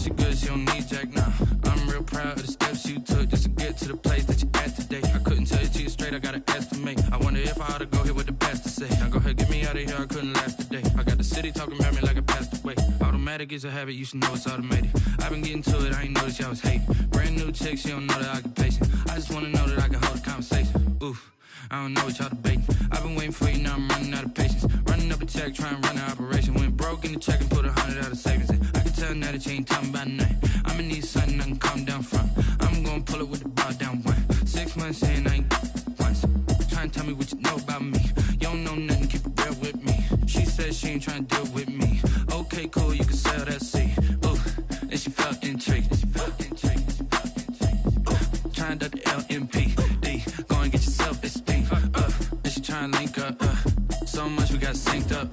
she good, she don't need Jack now. I'm real proud of the steps you took just to get to the place that you're at today. I couldn't tell it to you straight, I gotta estimate. I wonder if I ought to go here with the best to say. Now go ahead, get me out of here, I couldn't last today. I got the city talking about me like I passed away. Automatic is a habit, you should know it's automated. I've been getting to it, I ain't noticed y'all was hating. Brand new chick, she don't know the occupation. I just wanna know that I can hold a conversation. Oof, I don't know what y'all debating. I've been waiting for you, now I'm running out of patience. Running up a check, trying to run an operation. Went broke in the check and put 100 out of savings in. I can tell now that you ain't talking about nothing. I'ma need something I can calm down from. I'm gonna pull it with the bar down one. 6 months in, I ain't once. Trying to tell me what you know about me. You don't know nothing, keep it real with me. She said she ain't trying to deal with me. Okay, cool, you can sell that seed. Ooh, and she felt intrigued. Trying to the LMPD. Go and get your self-esteem. And she trying to link up. So much we got synced up.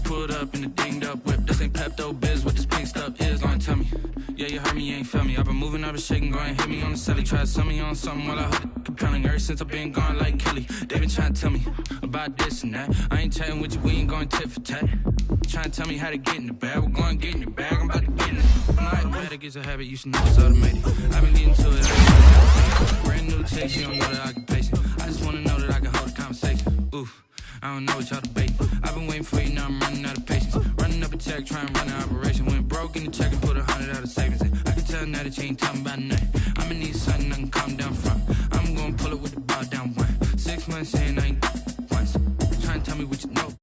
Pulled up in the dinged up whip. This ain't Pepto Biz, what this pink stuff is. Gonna tell me. Yeah, you heard me, you ain't felt me. I've been moving up and shaking, go and hit me on the celly. Try to sell me on something while I heard it compelling. Ever since I've been gone like Kelly. They been trying to tell me about this and that. I ain't chatting with you, we ain't going tit for tat. Trying to tell me how to get in the bag. We're going to get in your bag, I'm about to get in it. Automatic is a habit, you should know it's automated. I've been getting to it. Brand new chick, she don't know the occupation. I just want to know that I can hold a conversation. Oof, I don't know what y'all debating. I've been waiting for you, now I'm running out of patience. Running up a check, trying to run an operation. Went broke in the check and put 100 out of savings in. I can tell now that you ain't talking about nothing. I'ma need something I can calm down from. I'm gonna pull it with the bar down one. 6 months in, I ain't once. Trying to tell me what you know.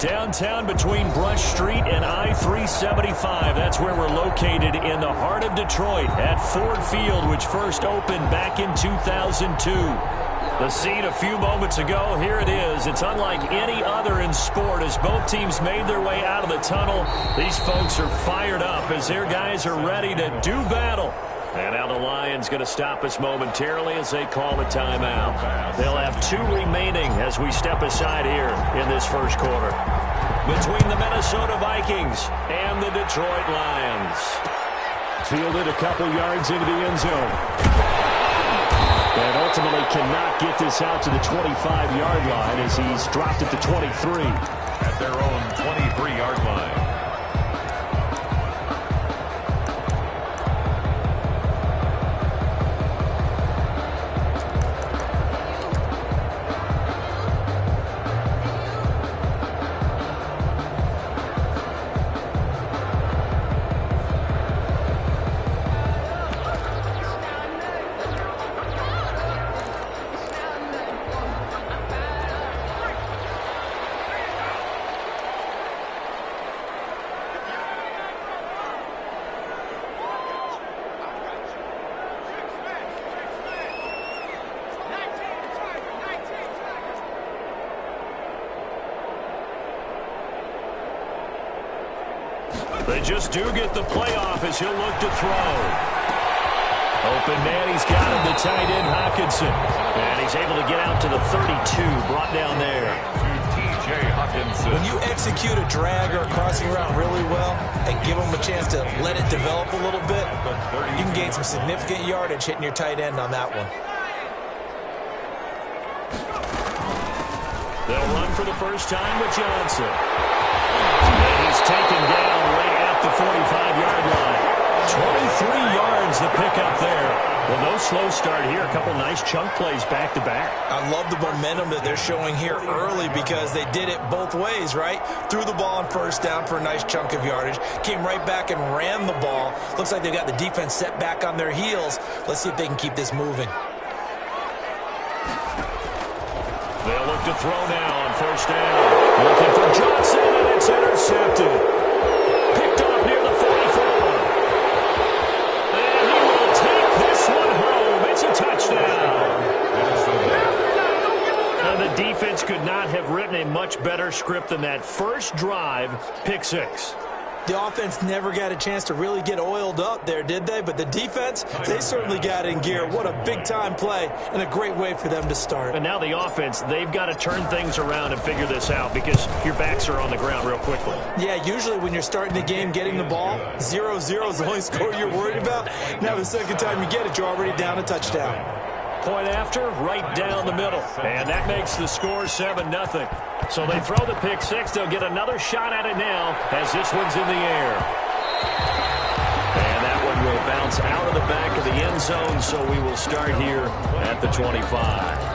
Downtown between Brush Street and I-375. That's where we're located in the heart of Detroit at Ford Field, which first opened back in 2002. The scene a few moments ago, here it is. It's unlike any other in sport as both teams made their way out of the tunnel. These folks are fired up as their guys are ready to do battle. And now the Lions going to stop us momentarily as they call a timeout. They'll have 2 remaining as we step aside here in this first quarter. Between the Minnesota Vikings and the Detroit Lions. Fielded a couple yards into the end zone. And ultimately cannot get this out to the 25-yard line as he's dropped it to 23. At their own 23-yard line. just do get the playoff as he'll look to throw. Open man, he's got him, the tight end, Hockenson. And he's able to get out to the 32, brought down there. When you execute a drag or a crossing route really well and give them a chance to let it develop a little bit, you can gain some significant yardage hitting your tight end on that one. They'll run for the first time with Johnson. And he's taken down right at the 45-yard line. 23 yards the pickup there. Well, no slow start here. A couple nice chunk plays back-to-back. I love the momentum that they're showing here early because they did it both ways, right? Threw the ball on first down for a nice chunk of yardage. Came right back and ran the ball. Looks like they've got the defense set back on their heels. Let's see if they can keep this moving. They'll look to throw now on first down. Looking for Johnson, and it's intercepted. Picked off near the 44. And he will take this one home. It's a touchdown. And the defense could not have written a much better script than that. First drive, pick six. The offense never got a chance to really get oiled up there, did they? But the defense, they certainly got in gear. What a big-time play and a great way for them to start. And now the offense, they've got to turn things around and figure this out because your backs are on the ground real quickly. Yeah, usually when you're starting the game getting the ball, 0-0 is the only score you're worried about. Now the second time you get it, you're already down a touchdown. Point after, right down the middle. And that makes the score 7-0. So they throw the pick six. They'll get another shot at it now as this one's in the air. And that one will bounce out of the back of the end zone, so we will start here at the 25.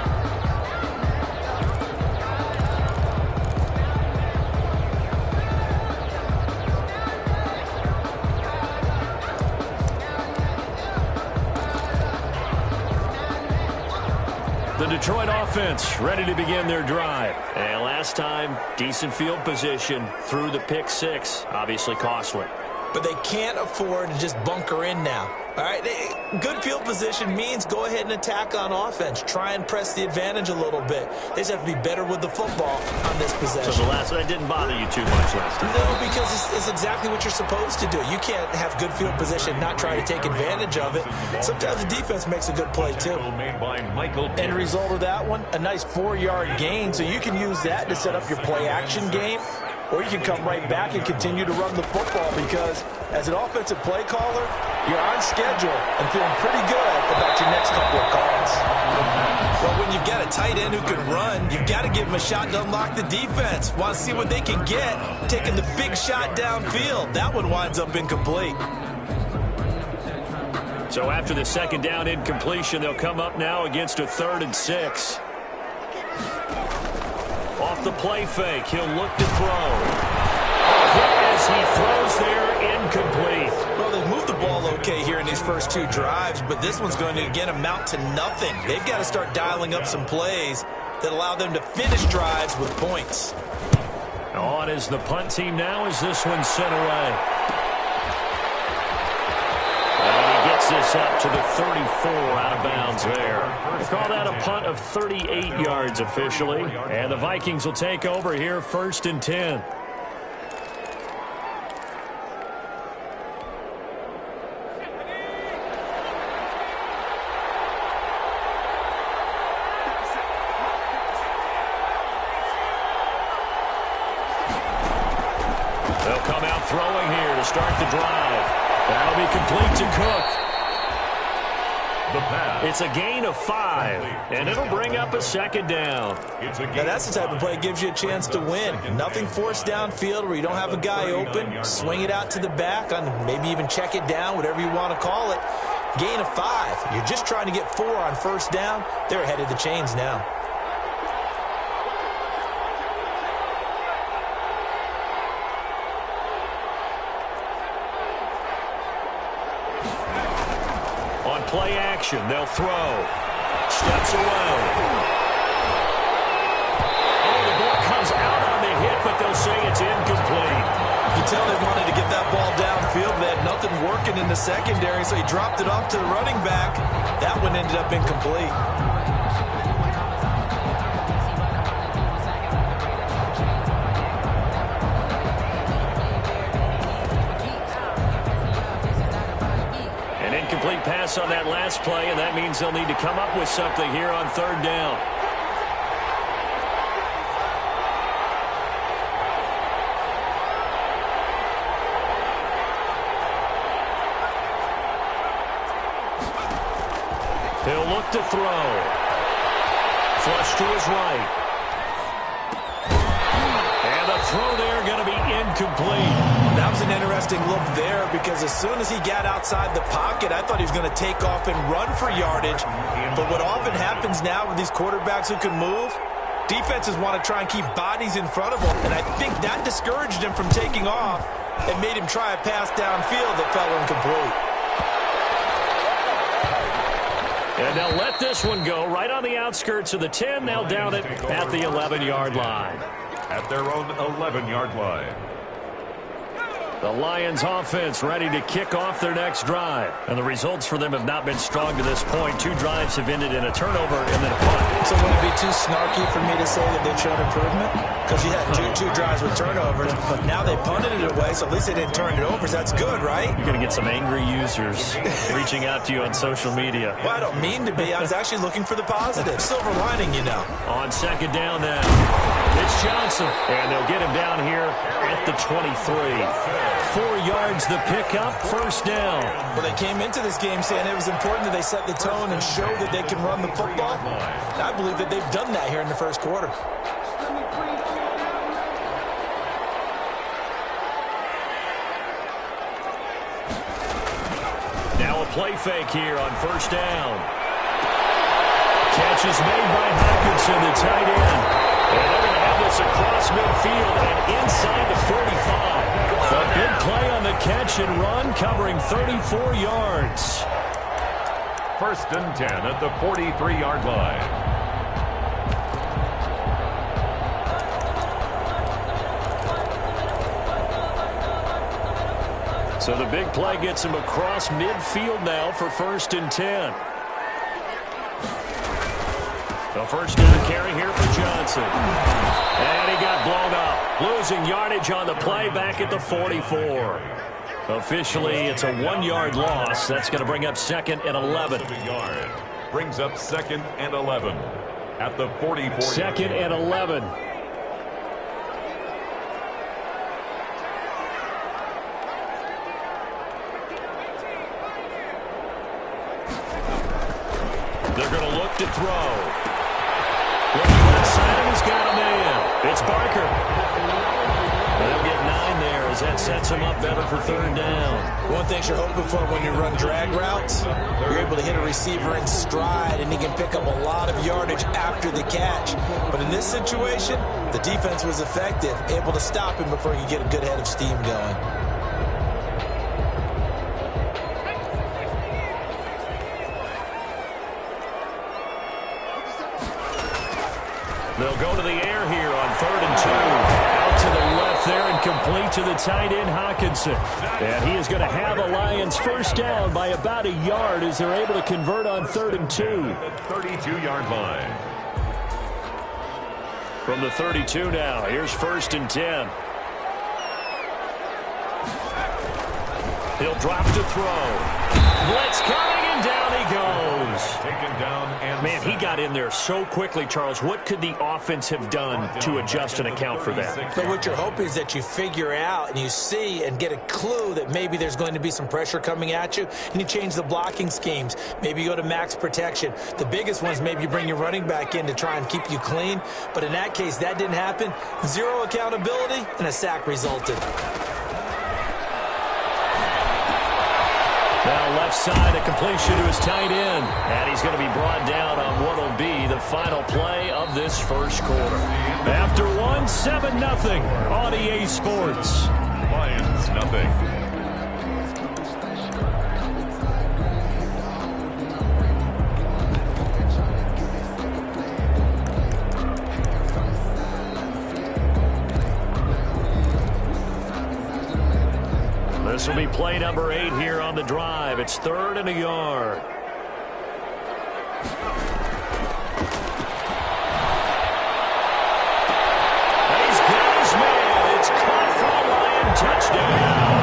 The Detroit offense ready to begin their drive. And last time, decent field position through the pick six. Obviously costly. But they can't afford to just bunker in now. All right, good field position means go ahead and attack on offense. Try and press the advantage a little bit. They just have to be better with the football on this possession. So that didn't bother you too much last time? No, because it's exactly what you're supposed to do. You can't have good field position, not try to take advantage of it. Sometimes the defense makes a good play, too. End result of that one, a nice 4-yard gain, so you can use that to set up your play-action game. Or you can come right back and continue to run the football because as an offensive play caller, you're on schedule and feeling pretty good about your next couple of calls. Well, when you've got a tight end who can run, you've got to give him a shot to unlock the defense. Want to see what they can get, taking the big shot downfield. That one winds up incomplete. So after the second down incompletion, they'll come up now against a 3rd and 6. Off the play fake, he'll look to throw. As he throws there, incomplete. Well, they've moved the ball okay here in these first 2 drives, but this one's going to, again, amount to nothing. They've got to start dialing up some plays that allow them to finish drives with points. On is the punt team now as this one's sent away. Gets this up to the 34 out of bounds there. We'll call that a punt of 38 yards officially. And the Vikings will take over here 1st and 10. They'll come out throwing here to start the drive. That'll be complete to Cook. It's a gain of 5, and it'll bring up a 2nd down. Now that's the type of play that gives you a chance to win. Nothing forced downfield where you don't have a guy open. Swing it out to the back, on maybe even check it down, whatever you want to call it. Gain of 5. You're just trying to get 4 on first down. They're ahead of the chains now. Play action, they'll throw. Steps away. Oh, the ball comes out on the hit, but they'll say it's incomplete. You can tell they wanted to get that ball downfield. They had nothing working in the secondary, so he dropped it off to the running back. That one ended up incomplete. pass on that last play, and that means they'll need to come up with something here on third down. He'll look to throw. Flush to his right. And the throw there going to be incomplete. That was an interesting look there because as soon as he got outside the pocket, I thought he was going to take off and run for yardage. But what often happens now with these quarterbacks who can move, defenses want to try and keep bodies in front of them. And I think that discouraged him from taking off and made him try a pass downfield that fell incomplete. And they'll let this one go right on the outskirts of the 10. They'll down it at the 11-yard line. At their own 11-yard line. The Lions offense ready to kick off their next drive. And the results for them have not been strong to this point. 2 drives have ended in a turnover and then a punt. So would it be too snarky for me to say that they've shown improvement? Because you had two drives with turnovers, but now they punted it away, so at least they didn't turn it over. So that's good, right? You're going to get some angry users reaching out to you on social media. Well, I don't mean to be. I was actually looking for the positive. Silver lining, you know. On second down now, it's Johnson. And they'll get him down here at the 23. 4 yards the pickup, first down. Well, they came into this game saying it was important that they set the tone and show that they can run the football. And I believe that they've done that here in the first quarter. Now a play fake here on first down. Catch is made by Hawkinson, the tight end. And they're going to have this across midfield and inside the 45. A big play on the catch and run, covering 34 yards. First and 10 at the 43-yard line. So the big play gets him across midfield now for first and 10. The first down carry here for Johnson. And he got blown up. Losing yardage on the play back at the 44. Officially, it's a 1-yard loss. That's going to bring up second and 11. Brings up second and 11 at the 44. Second and 11. They're going to look to throw. Looking left side, he's got a man. It's Barker. They'll get 9 there as that sets him up better for third down. One thing you're hoping for when you run drag routes, you're able to hit a receiver in stride and he can pick up a lot of yardage after the catch. But in this situation, the defense was effective, able to stop him before he could get a good head of steam going. They'll go to the air here on third and 2. Out to the left there and complete to the tight end, Hawkinson. And he is going to have a Lions first down by about a yard as they're able to convert on third and 2. 32-yard line. From the 32 now, here's first and 10. He'll drop to throw. Blitz coming, and down he goes. Taken down and Man, he got in there so quickly, Charles. What could the offense have done to adjust and account for that? But what you're hoping is that you figure out and you see and get a clue that maybe there's going to be some pressure coming at you, and you change the blocking schemes. Maybe you go to max protection. The biggest ones, maybe you bring your running back in to try and keep you clean. But in that case, that didn't happen. 0 accountability, and a sack resulted. Now left side, a completion to his tight end. And he's going to be brought down on what will be the final play of this first quarter. After 1, 7-0 on EA Sports. Lions nothing. This will be play number 8 here on the drive. It's third and a yard. He's got his man. It's caught for a Lion touchdown.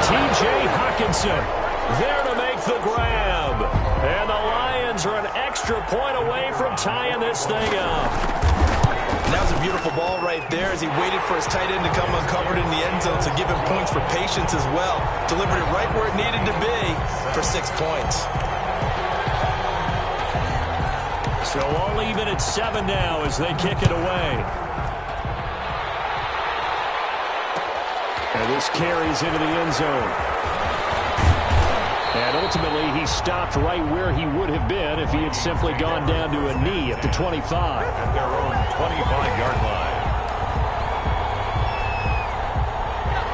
T.J. Hawkinson there to make the grab. away from tying this thing up. And that was a beautiful ball right there as he waited for his tight end to come uncovered in the end zone, so give him points for patience as well. Delivered it right where it needed to be for 6 points. So all even at 7 now as they kick it away. And this carries into the end zone. And ultimately, he stopped right where he would have been if he had simply gone down to a knee at the 25. At their own 25-yard line.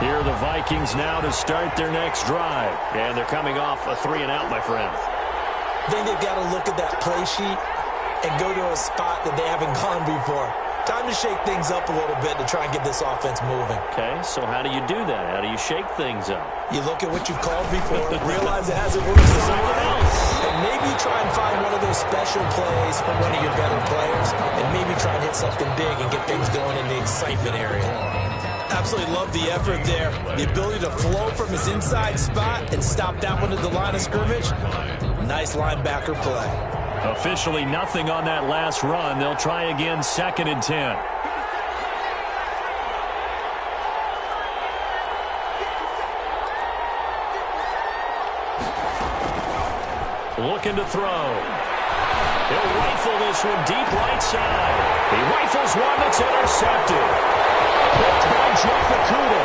Here are the Vikings now to start their next drive. And they're coming off a 3-and-out, my friend. I think they've got to look at that play sheet and go to a spot that they haven't gone before. Time to shake things up a little bit to try and get this offense moving. Okay, so how do you do that? How do you shake things up? You look at what you've called before, realize it hasn't worked somewhere else, and maybe try and find one of those special plays from one of your better players, and maybe try and hit something big and get things going in the excitement area. Absolutely love the effort there. The ability to flow from his inside spot and stop that one at the line of scrimmage. Nice linebacker play. Officially nothing on that last run. They'll try again, 2nd and 10. Looking to throw. He'll rifle this one deep right side. He rifles one that's intercepted. Picked by Jeff Okuda.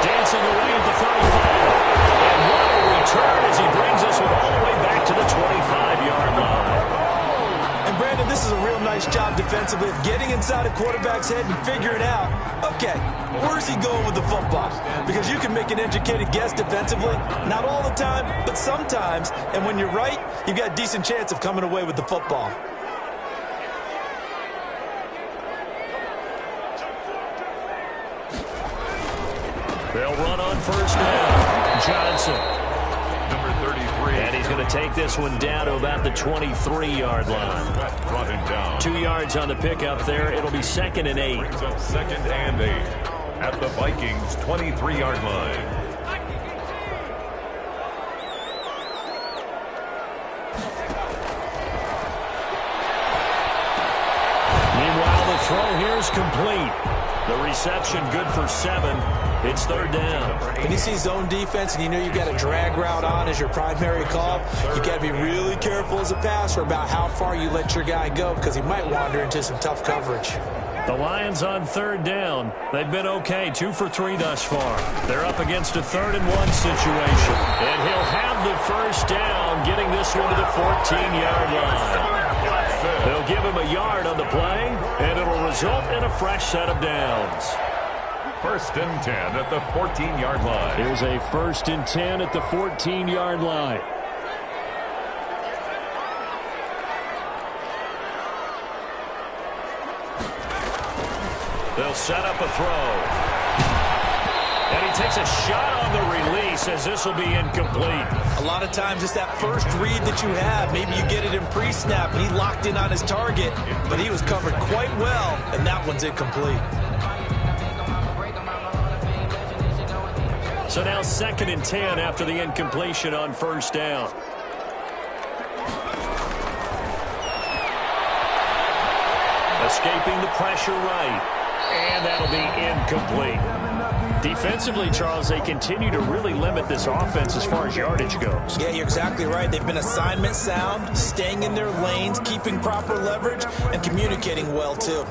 Dancing away at the 35. And what a return as he brings us all the way back to the 25-yard line. And Brandon, this is a real nice job defensively of getting inside a quarterback's head and figuring out, okay, where's he going with the football? Because you can make an educated guess defensively, not all the time, but sometimes. And when you're right, you've got a decent chance of coming away with the football. They'll run on first down. Johnson. Number 33. And he's going to take this one down to about the 23-yard line. Brought him down. 2 yards on the pickup there. It'll be 2nd and 8. Brings up 2nd and 8 at the Vikings' 23-yard line. Meanwhile, the throw here is complete. The reception good for 7. It's 3rd down. When you see zone defense and you know you've got a drag route on as your primary call, you've got to be really careful as a passer about how far you let your guy go because he might wander into some tough coverage. The Lions on 3rd down. They've been okay, 2 for 3 thus far. They're up against a 3rd and 1 situation. And he'll have the first down, getting this one to the 14-yard line. They'll give him a yard on the play, and it'll result in a fresh set of downs. 1st and 10 at the 14-yard line. Here's a 1st and 10 at the 14-yard line. They'll set up a throw. And he takes a shot on the release as this will be incomplete. A lot of times it's that first read that you have. Maybe you get it in pre-snap, and he locked in on his target, but he was covered quite well, and that one's incomplete. So now 2nd and 10 after the incompletion on first down. Escaping the pressure right. And that'll be incomplete. Defensively, Charles, they continue to really limit this offense as far as yardage goes. Yeah, you're exactly right. They've been assignment sound, staying in their lanes, keeping proper leverage, and communicating well, too.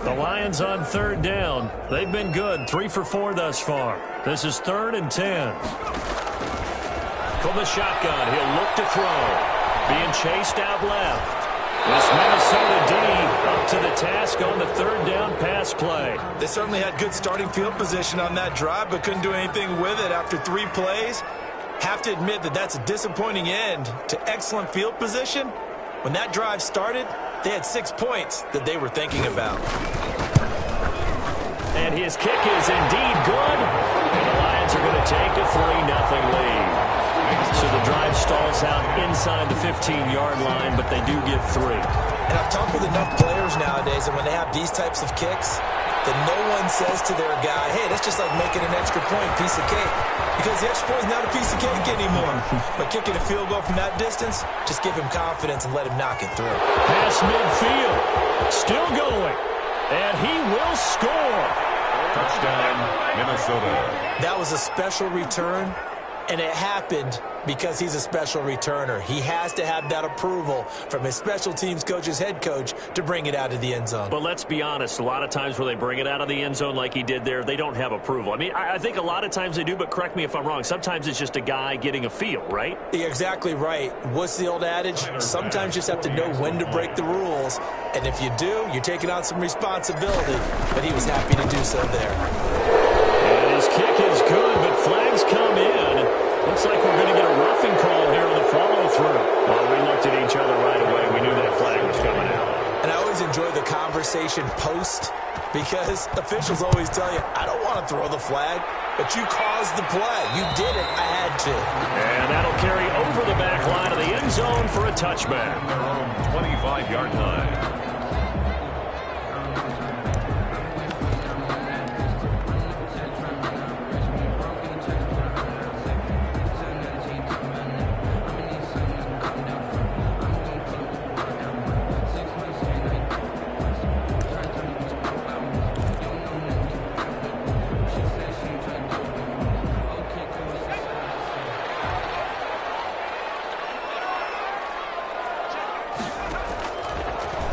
The Lions on 3rd down. They've been good, 3 for 4 thus far. This is 3rd and 10. From the shotgun, he'll look to throw. Being chased out left. This Minnesota D up to the task on the 3rd down pass play. They certainly had good starting field position on that drive, but couldn't do anything with it after 3 plays. Have to admit that that's a disappointing end to excellent field position. When that drive started, they had 6 points that they were thinking about. And his kick is indeed good. And the Lions are going to take a 3-0 lead. So the drive stalls out inside the 15-yard line, but they do get 3. And I've talked with enough players nowadays, and when they have these types of kicks, that no one says to their guy, hey, that's just like making an extra point, piece of cake. Because the extra point is not a piece of cake anymore. But kicking a field goal from that distance, just give him confidence and let him knock it through. Pass midfield. Still going. And he will score. Touchdown, Minnesota. That was a special return, and it happened because he's a special returner. He has to have that approval from his special teams coach's head coach to bring it out of the end zone. But let's be honest, a lot of times when they bring it out of the end zone like he did there, they don't have approval. I mean, I think a lot of times they do, but correct me if I'm wrong. Sometimes it's just a guy getting a feel, right? You're exactly right. What's the old adage? Sometimes you just have to know when to break the rules. And if you do, you're taking on some responsibility. But he was happy to do so there. And his kick is good, but flags come in. Looks like we're going to get a roughing call here on the follow-through. Well, we looked at each other right away. We knew that flag was coming out. And I always enjoy the conversation post because officials always tell you, I don't want to throw the flag, but you caused the play. You did it. I had to. And that'll carry over the back line of the end zone for a touchback. Their own 25-yard line.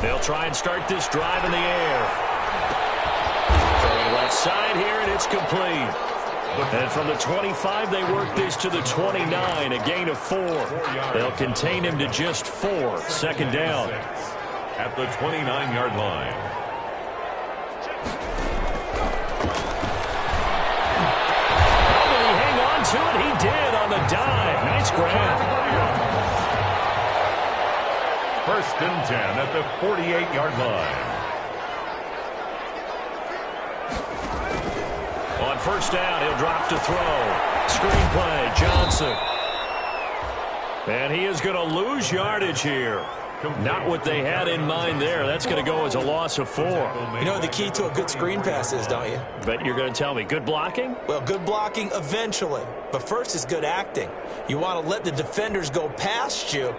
They'll try and start this drive in the air. From the left side here, and it's complete. And from the 25, they work this to the 29, a gain of 4. They'll contain him to just 4. Second down. At the 29-yard line. Oh, did he hang on to it? He did on the dive. Nice grab. First and 10 at the 48-yard line. On first down, he'll drop to throw. Screen play, Johnson. And he is going to lose yardage here. Not what they had in mind there. That's going to go as a loss of 4. You know what the key to a good screen pass is, don't you? Bet you're going to tell me. Good blocking? Well, good blocking eventually. But first is good acting. You want to let the defenders go past you,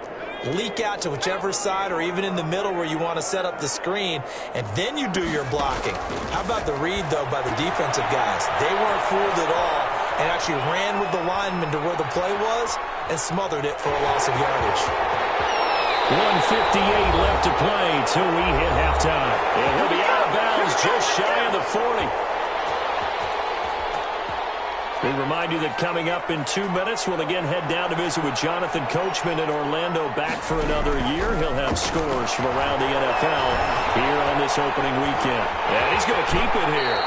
leak out to whichever side or even in the middle where you want to set up the screen, and then you do your blocking. How about the read, though, by the defensive guys? They weren't fooled at all and actually ran with the lineman to where the play was and smothered it for a loss of yardage. 1:58 left to play till we hit halftime. And he'll be out of bounds just shy of the 40. We remind you that coming up in 2 minutes, we'll again head down to visit with Jonathan Coachman in Orlando, back for another year. He'll have scores from around the NFL here on this opening weekend. And he's going to keep it here.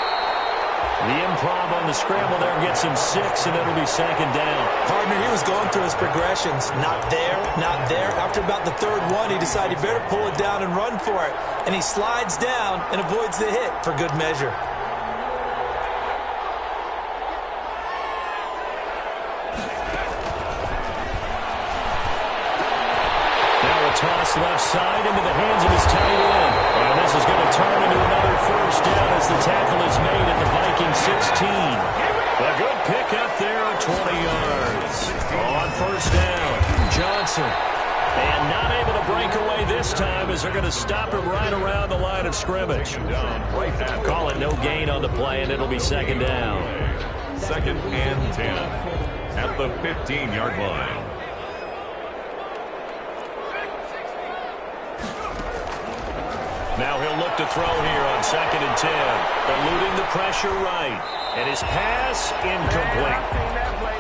The improv on the scramble there gets him 6, and it'll be second down. Partner, he was going through his progressions. Not there, not there. After about the third one, he decided he better pull it down and run for it. And he slides down and avoids the hit for good measure. Toss left side into the hands of his tight end. And this is going to turn into another first down as the tackle is made at the Viking 16. A good pickup there, 20 yards. On first down, Johnson. And not able to break away this time as they're going to stop him right around the line of scrimmage. Call it no gain on the play, and it'll be second down. Second and 10 at the 15-yard line. Now he'll look to throw here on second and 10. Eluding the pressure right. And his pass incomplete.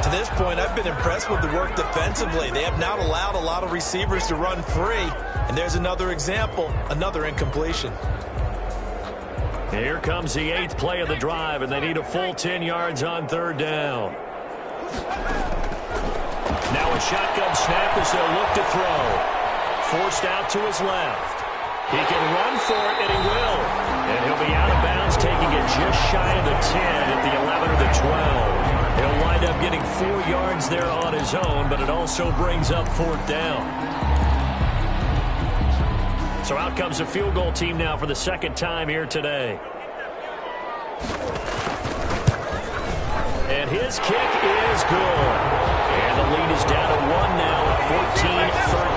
To this point, I've been impressed with the work defensively. They have not allowed a lot of receivers to run free. And there's another example, another incompletion. Here comes the 8th play of the drive, and they need a full 10 yards on third down. Now a shotgun snap as they'll look to throw. Forced out to his left. He can run for it, and he will. And he'll be out of bounds, taking it just shy of the 10 at the 11 or the 12. He'll wind up getting 4 yards there on his own, but it also brings up 4th down. So out comes the field goal team now for the second time here today. And his kick is good. And the lead is down to 1 now at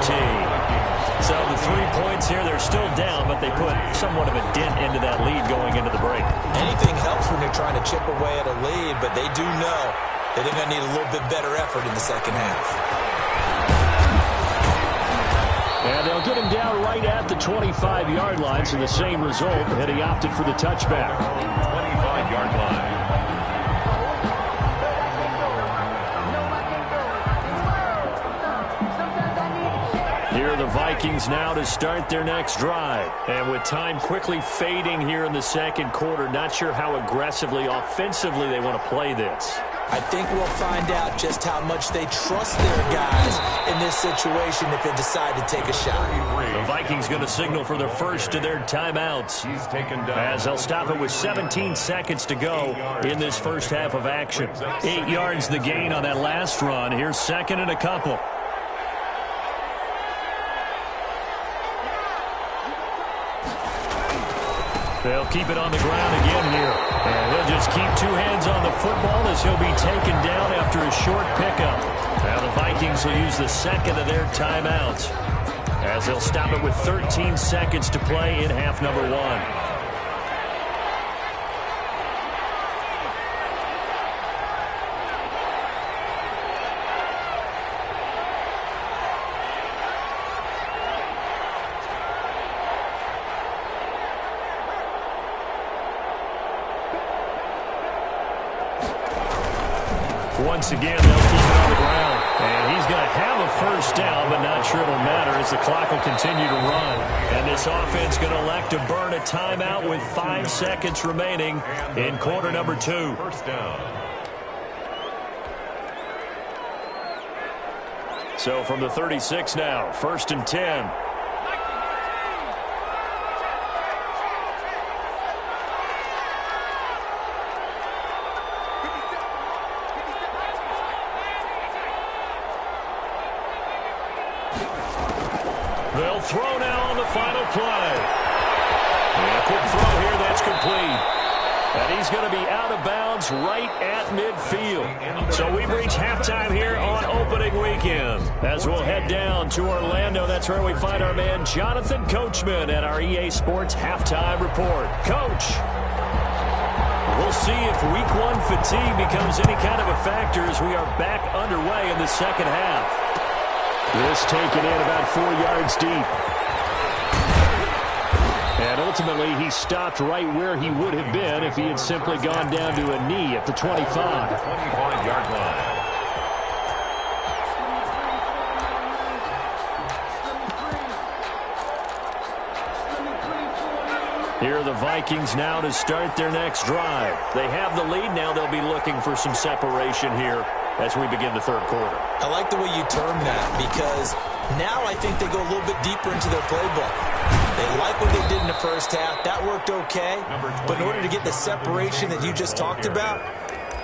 14-13. So the 3 points here, they're still down, but they put somewhat of a dent into that lead going into the break. Anything helps when you're trying to chip away at a lead, but they do know that they're going to need a little bit better effort in the second half. And they'll get him down right at the 25-yard line, so the same result, and he opted for the touchback. 25-yard line. Here are the Vikings now to start their next drive. And with time quickly fading here in the second quarter, not sure how aggressively, offensively they want to play this. I think we'll find out just how much they trust their guys in this situation if they decide to take a shot. The Vikings going to signal for their first of their timeouts, as they'll stop it with 17 seconds to go in this first half of action. 8 yards the gain on that last run. Here's second and a couple. They'll keep it on the ground again here. And they'll just keep 2 hands on the football as he'll be taken down after a short pickup. Now the Vikings will use the second of their timeouts, as they'll stop it with 13 seconds to play in half number 1. Once again, they'll keep it on the ground. And he's going to have a first down, but not sure it'll matter as the clock will continue to run. And this offense going to elect to burn a timeout with 5 seconds remaining in quarter number 2. First down. So from the 36 now, 1st and 10. They'll throw now on the final play. And a quick throw here, that's complete. And he's going to be out of bounds right at midfield. So we've reached halftime here on opening weekend. As we'll head down to Orlando, that's where we find our man Jonathan Coachman at our EA Sports Halftime Report. Coach, we'll see if Week 1 fatigue becomes any kind of a factor as we are back underway in the second half. This taken in about 4 yards deep. And ultimately, he stopped right where he would have been if he had simply gone down to a knee at the 25. 25-yard line. Here are the Vikings now to start their next drive. They have the lead now. They'll be looking for some separation here as we begin the third quarter. I like the way you term that, because now I think they go a little bit deeper into their playbook. They like what they did in the first half. That worked okay. But in order to get the separation that you just talked about,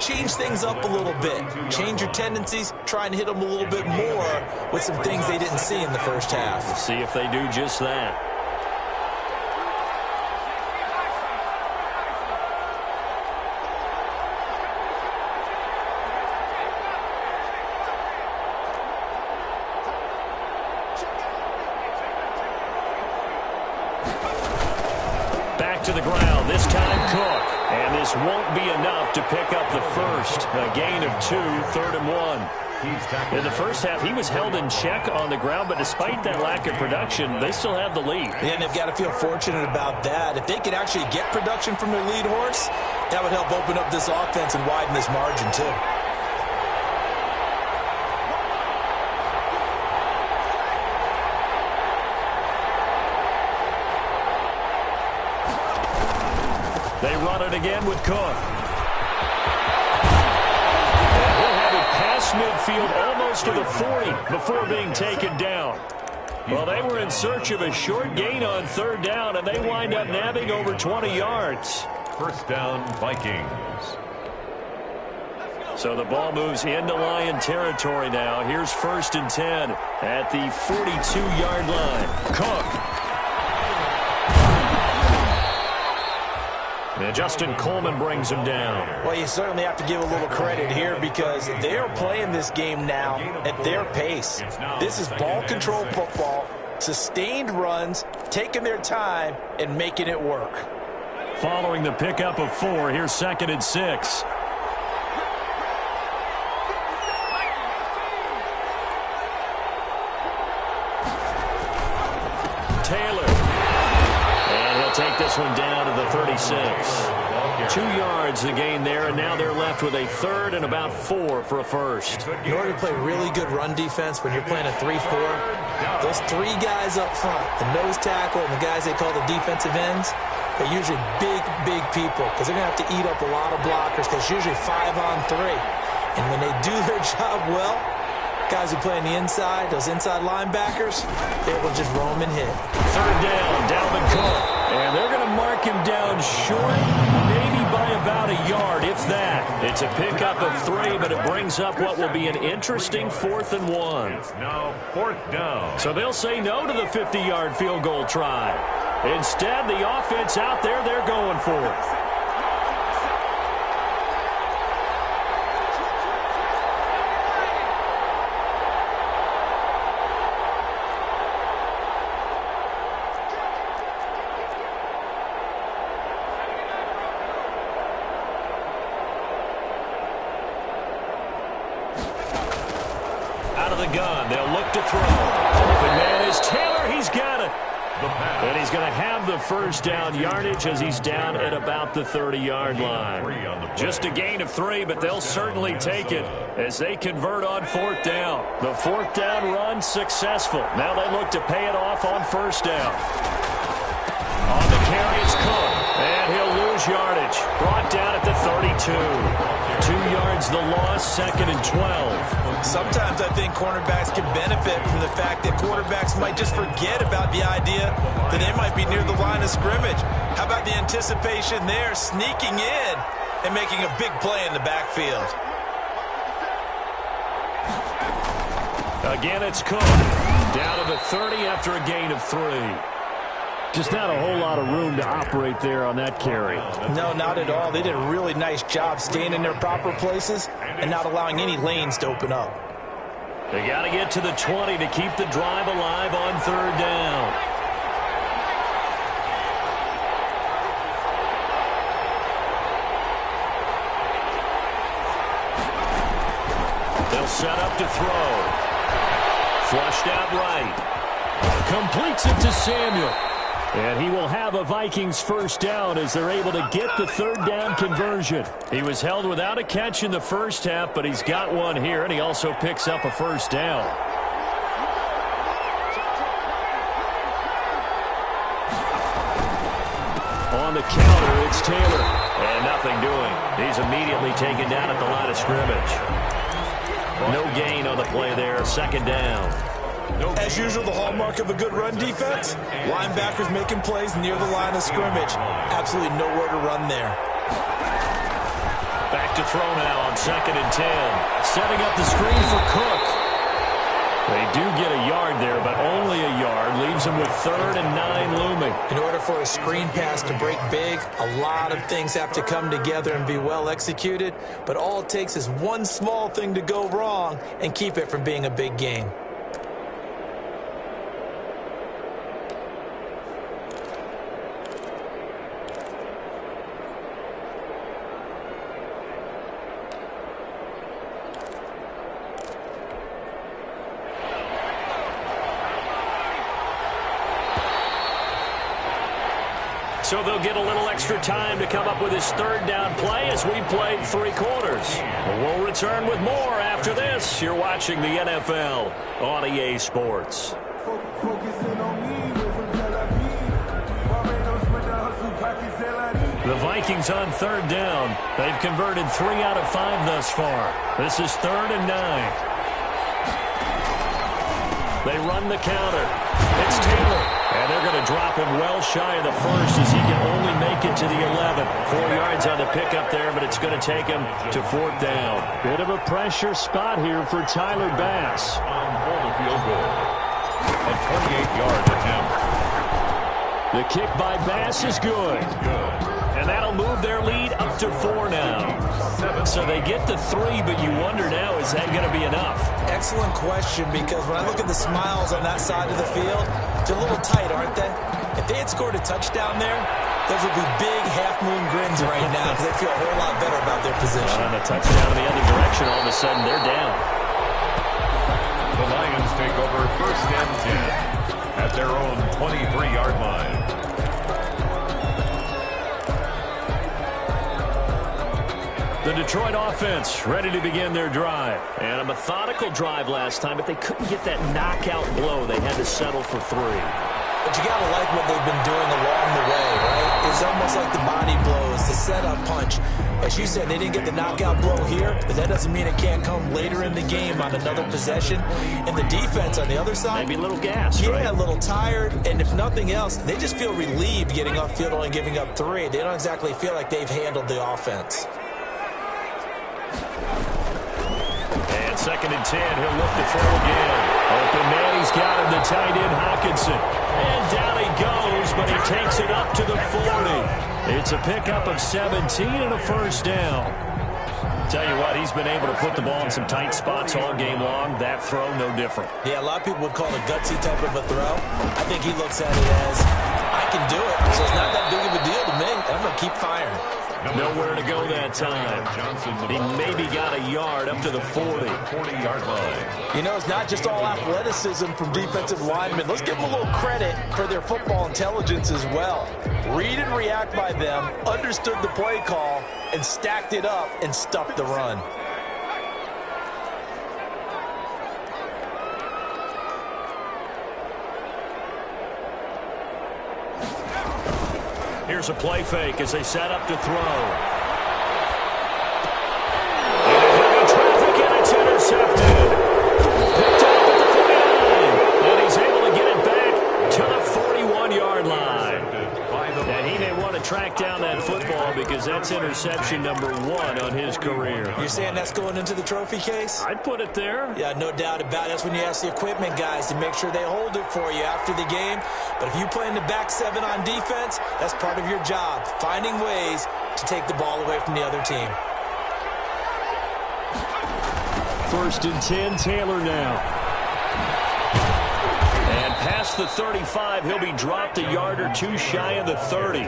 change things up a little bit. Change your tendencies. Try and hit them a little bit more with some things they didn't see in the first half. We'll see if they do just that. To the ground, this time Cook. And this won't be enough to pick up the first. A gain of 2, 3rd and 1. In the first half, he was held in check on the ground, but despite that lack of production, they still have the lead. And they've got to feel fortunate about that. If they could actually get production from their lead horse, that would help open up this offense and widen this margin too. They run it again with Cook. And he'll have it past midfield almost to the 40 before being taken down. Well, they were in search of a short gain on 3rd down, and they wind up nabbing over 20 yards. First down, Vikings. So the ball moves into Lion territory now. Here's 1st and 10 at the 42-yard line. Cook. And Justin Coleman brings him down. Well, you certainly have to give a little credit here because they are playing this game now at their pace. This is ball control football, sustained runs, taking their time, and making it work. Following the pickup of 4, here's 2nd and 6. Taylor. And he'll take this one down to the 36. 2 yards the gain there, and now they're left with a 3rd and about 4 for a first. In order to play really good run defense when you're playing a 3-4, those 3 guys up front, the nose tackle and the guys they call the defensive ends, they're usually big people because they're going to have to eat up a lot of blockers because it's usually 5-on-3. And when they do their job well, guys who play on the inside, those inside linebackers, they will just roam and hit. 3rd down, Dalvin Cook. And they're going to mark him down short, maybe by about a yard, if that. It's a pickup of 3, but it brings up what will be an interesting 4th and 1. It's now 4th down. So they'll say no to the 50-yard field goal try. Instead, the offense out there, they're going for it. Out of the gun, they'll look to throw. Open man is Taylor. He's got it. And he's going to have the 1st down yardage as he's down at about the 30-yard line. Just a gain of 3, but they'll certainly take it as they convert on 4th down. The 4th down run successful. Now they look to pay it off on 1st down. On the carry, it's Cook. And he'll lose yardage. Brought down at the 32. 2 yards the loss, 2nd and 12. Sometimes I think cornerbacks can benefit from the fact that quarterbacks might just forget about the idea that they might be near the line of scrimmage. How about the anticipation there, sneaking in and making a big play in the backfield? Again, it's Cook. Down to the 30 after a gain of 3. Just not a whole lot of room to operate there on that carry. No, not at all. They did a really nice job staying in their proper places and not allowing any lanes to open up. They got to get to the 20 to keep the drive alive on 3rd down. They'll set up to throw. Flushed out right. Completes it to Samuel. And he will have a Vikings 1st down as they're able to get the 3rd down conversion. He was held without a catch in the 1st half, but he's got one here, and he also picks up a 1st down. On the counter, it's Taylor. And nothing doing. He's immediately taken down at the line of scrimmage. No gain on the play there, 2nd down. As usual, the hallmark of a good run defense, linebackers making plays near the line of scrimmage. Absolutely nowhere to run there. Back to throw now on 2nd and 10. Setting up the screen for Cook. They do get a yard there, but only a yard. Leaves them with 3rd and 9 looming. In order for a screen pass to break big, a lot of things have to come together and be well executed. But all it takes is one small thing to go wrong and keep it from being a big game. So they'll get a little extra time to come up with his 3rd down play as we played 3 quarters. We'll return with more after this. You're watching the NFL on EA Sports. The Vikings on 3rd down. They've converted 3 out of 5 thus far. This is 3rd and 9. They run the counter. It's Taylor. And they're going to drop him well shy of the first as he can only make it to the 11. 4 yards on the pickup there, but it's going to take him to 4th down. Bit of a pressure spot here for Tyler Bass. For the field goal. A 28-yard attempt. The kick by Bass is good. And that'll move their lead up to 4 now. So they get to 3, but you wonder now, is that going to be enough? Excellent question, because when I look at the smiles on that side of the field, they're a little tight, aren't they? If they had scored a touchdown there, those would be big half-moon grins right now because they feel a whole lot better about their position. On a touchdown in the other direction, all of a sudden they're down. The Lions take over 1st and 10 at their own 23-yard line. The Detroit offense ready to begin their drive. And a methodical drive last time, but they couldn't get that knockout blow. They had to settle for 3. But you got to like what they've been doing along the way, right? It's almost like the body blows, the setup punch. As you said, they didn't get the knockout blow here, but that doesn't mean it can't come later in the game on another possession. And the defense on the other side, maybe a little gassed, yeah, right? a little tired. And if nothing else, they just feel relieved getting off field, only giving up 3. They don't exactly feel like they've handled the offense. And 2nd and 10, he'll look to throw again. Open man, he's got him, the tight end Hawkinson. And down he goes, but he takes it up to the 40. It's a pickup of 17 and a 1st down. Tell you what, he's been able to put the ball in some tight spots all game long. That throw, no different. Yeah, a lot of people would call it a gutsy type of a throw. I think he looks at it as, I can do it, so it's not that big of a deal to me. I'm going to keep firing. Nowhere to go that time. He maybe got a yard up to the 40-yard line. You know, it's not just all athleticism from defensive linemen. Let's give them a little credit for their football intelligence as well. Read and react by them, understood the play call, and stacked it up and stuffed the run. Here's a play fake as they set up to throw. Traffic, and it's intercepted. Picked up at the 49. And he's able to get it back to the 41-yard line. And he may want to track down that football because that's interception number 1 on his career. You're saying that's going into the trophy case? I'd put it there. Yeah, no doubt about it. That's when you ask the equipment guys to make sure they hold it for you after the game. But if you play in the back 7 on defense, that's part of your job, finding ways to take the ball away from the other team. 1st and 10, Taylor now. And past the 35, he'll be dropped a yard or 2 shy of the 30.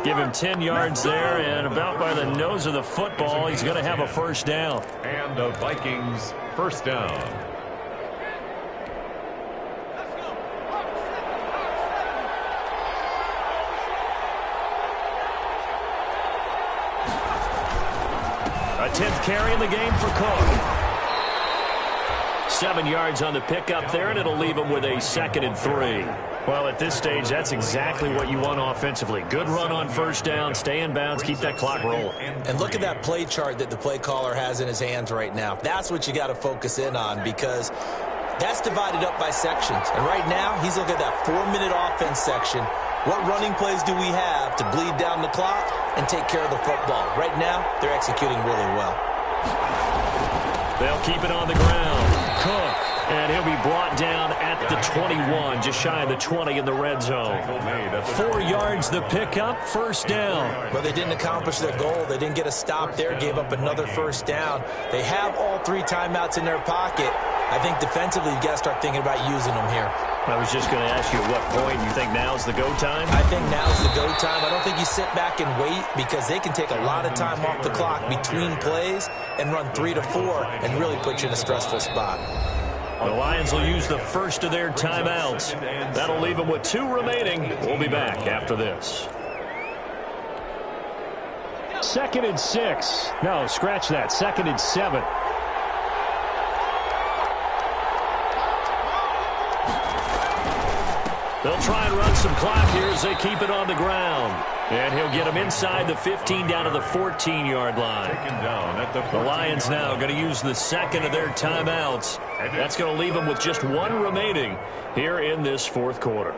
Give him 10 yards there, and about by the nose of the football, he's going to have a 1st down. And the Vikings 1st down. A 10th carry in the game for Cook. 7 yards on the pickup there, and it'll leave him with a 2nd and 3. Well, at this stage, that's exactly what you want offensively. Good run on 1st down, stay in bounds, keep that clock rolling. And look at that play chart that the play caller has in his hands right now. That's what you got to focus in on because that's divided up by sections. And right now, he's looking at that 4-minute offense section. What running plays do we have to bleed down the clock and take care of the football? Right now, they're executing really well. They'll keep it on the ground. Cook, and he'll be brought down at the 21, just shy of the 20 in the red zone. 4 yards the pickup, 1st down. Well, they didn't accomplish their goal. They didn't get a stop there, gave up another 1st down. They have all 3 timeouts in their pocket. I think defensively, you got to start thinking about using them here. I was just going to ask you at what point you think now's the go time? I think now's the go time. I don't think you sit back and wait because they can take a lot of time off the clock between plays and run 3 to 4 and really put you in a stressful spot. The Lions will use the first of their timeouts. That'll leave them with 2 remaining. We'll be back after this. 2nd and 6. No, scratch that. 2nd and 7. They'll try and run some clock here as they keep it on the ground. And he'll get them inside the 15 down to the 14-yard line. The Lions now going to use the second of their timeouts. That's going to leave them with just one remaining here in this fourth quarter.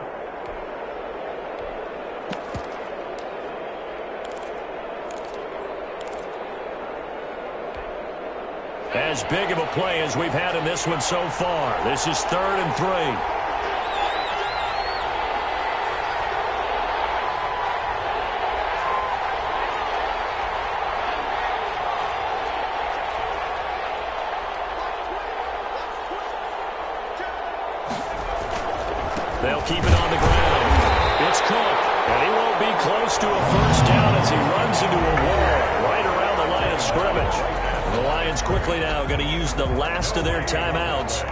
As big of a play as we've had in this one so far. This is 3rd and 3. They'll keep it on the ground. It's Cook, and he won't be close to a first down as he runs into a wall right around the line of scrimmage. The Lions quickly now going to use the last of their timeouts.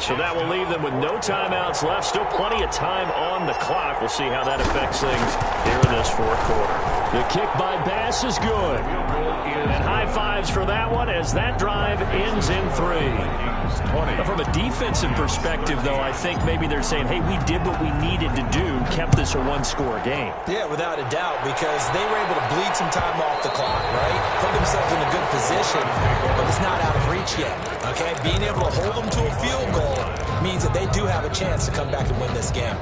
So that will leave them with no timeouts left. Still plenty of time on the clock. We'll see how that affects things here in this fourth quarter. The kick by Bass is good. And high fives for that one as that drive ends in 3. From a defensive perspective, though, I think maybe they're saying, hey, we did what we needed to do, kept this a one-score game. Yeah, without a doubt, because they were able to bleed some time off the clock, right? Put themselves in a good position, but it's not out of reach yet, okay? Being able to hold them to a field goal means that they do have a chance to come back and win this game.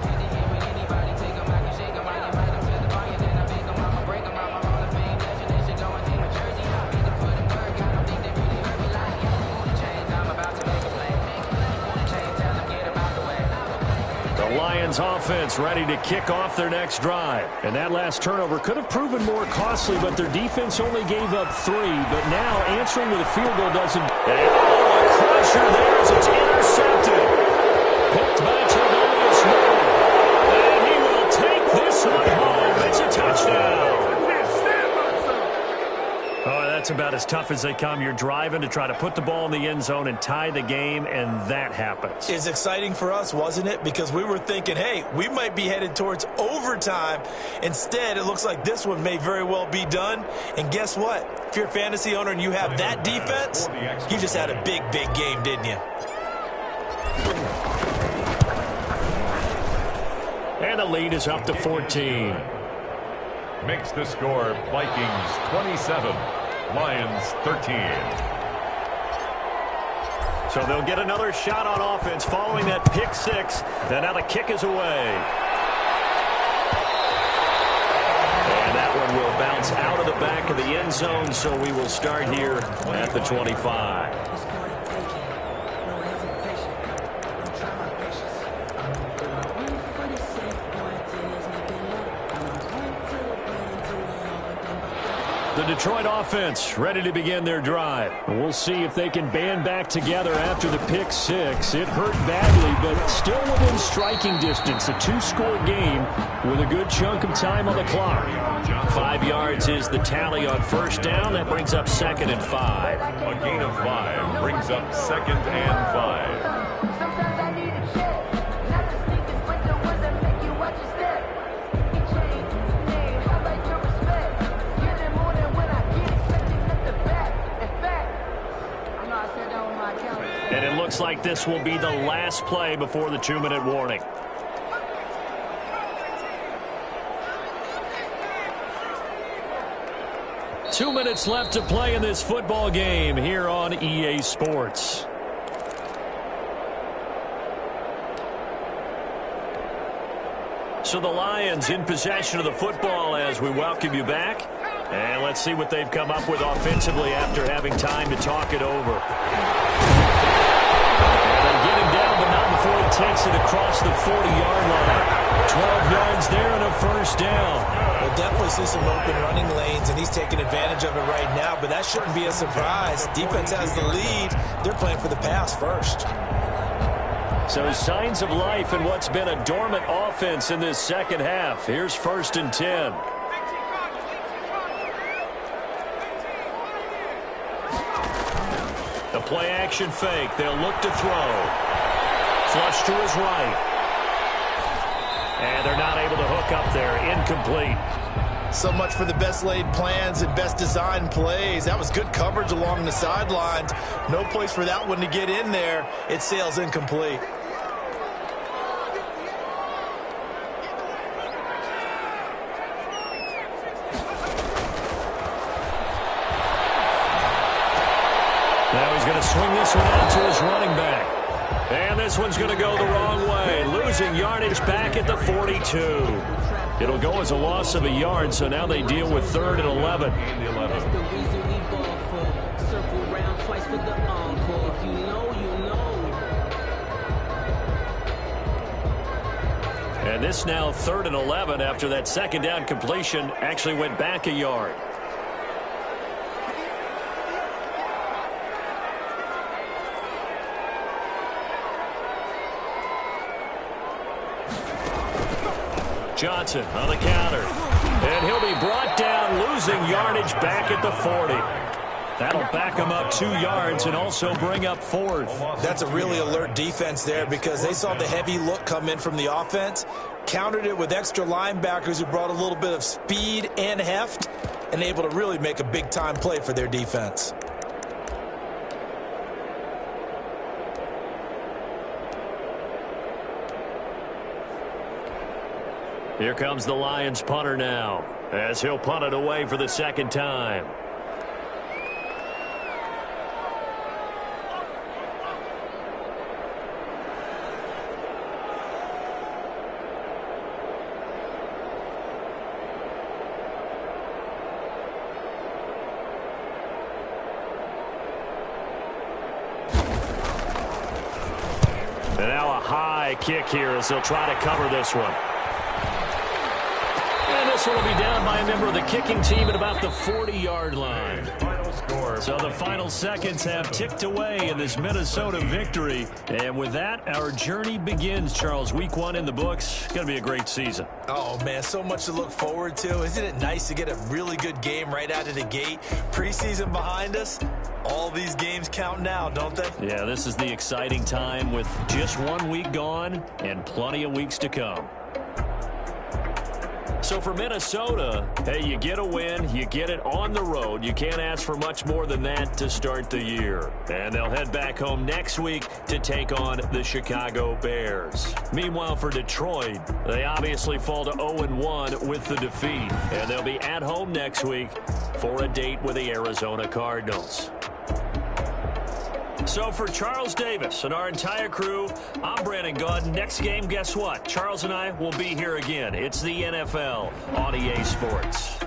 Lions offense ready to kick off their next drive. And that last turnover could have proven more costly, but their defense only gave up 3. But now answering with a field goal doesn't. And a crusher there as it's intercepted. Picked by Tre'Davious Moore. And he will take this one home. It's a touchdown. Oh, that's about as tough as they come. You're driving to try to put the ball in the end zone and tie the game, and that happens. It's exciting for us, wasn't it? Because we were thinking, hey, we might be headed towards overtime. Instead, it looks like this one may very well be done. And guess what? If you're a fantasy owner and you have that defense, you just had a big, big game, didn't you? And the lead is up to 14. Makes the score Vikings 27, Lions 13. So they'll get another shot on offense following that pick 6. And now the kick is away. And that one will bounce out of the back of the end zone, so we will start here at the 25. The Detroit offense ready to begin their drive. We'll see if they can band back together after the pick 6. It hurt badly, but still within striking distance. A 2-score game with a good chunk of time on the clock. 5 yards is the tally on first down. That brings up 2nd and 5. A gain of 5 brings up 2nd and 5. And it looks like this will be the last play before the 2-minute warning. Two minutes left to play in this football game here on EA Sports. So the Lions in possession of the football as we welcome you back. And let's see what they've come up with offensively after having time to talk it over. They'll get him down, but not before he takes it across the 40-yard line. 12 yards there and a first down. We'll definitely see some open running lanes, and he's taking advantage of it right now, but that shouldn't be a surprise. Defense has the lead. They're playing for the pass first. So signs of life in what's been a dormant offense in this second half. Here's 1st and 10. The play action fake. They'll look to throw. Flush to his right. And they're not able to hook up there. Incomplete. So much for the best laid plans and best designed plays. That was good coverage along the sidelines. No place for that one to get in there. It sails incomplete. swing this one out to his running back. And this one's going to go the wrong way, losing yardage back at the 42. It'll go as a loss of a yard, so now they deal with 3rd and 11. That's the reason we ball for. Circle round twice for the encore. If you know, you know. And this now 3rd and 11 after that second down completion actually went back a yard. Johnson on the counter. And he'll be brought down, losing yardage back at the 40. That'll back him up 2 yards and also bring up 4th. That's a really alert defense there because they saw the heavy look come in from the offense, countered it with extra linebackers who brought a little bit of speed and heft, and able to really make a big-time play for their defense. Here comes the Lions punter now, as he'll punt it away for the second time. And now a high kick here as they'll try to cover this one. And this one will be down by a member of the kicking team at about the 40-yard line. So the final seconds have ticked away in this Minnesota victory. And with that, our journey begins, Charles. Week 1 in the books. Going to be a great season. Oh, man, so much to look forward to. Isn't it nice to get a really good game right out of the gate? Preseason behind us. All these games count now, don't they? Yeah, this is the exciting time with just 1 week gone and plenty of weeks to come. So for Minnesota, hey, you get a win, you get it on the road. You can't ask for much more than that to start the year. And they'll head back home next week to take on the Chicago Bears. Meanwhile, for Detroit, they obviously fall to 0-1 with the defeat. And they'll be at home next week for a date with the Arizona Cardinals. So for Charles Davis and our entire crew, I'm Brandon Gaudin. Next game, guess what? Charles and I will be here again. It's the NFL on EA Sports.